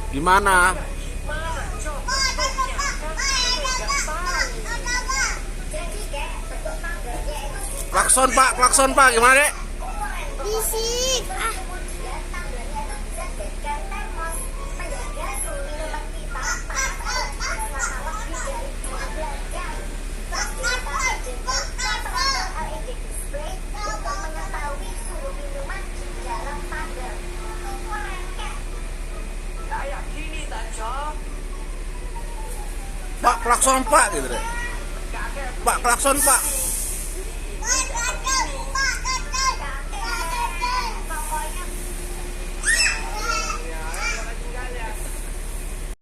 Gimana? Klakson pak, gimana dek? Bisik. Pak, klakson pak gitu deh. Pak, klakson pak.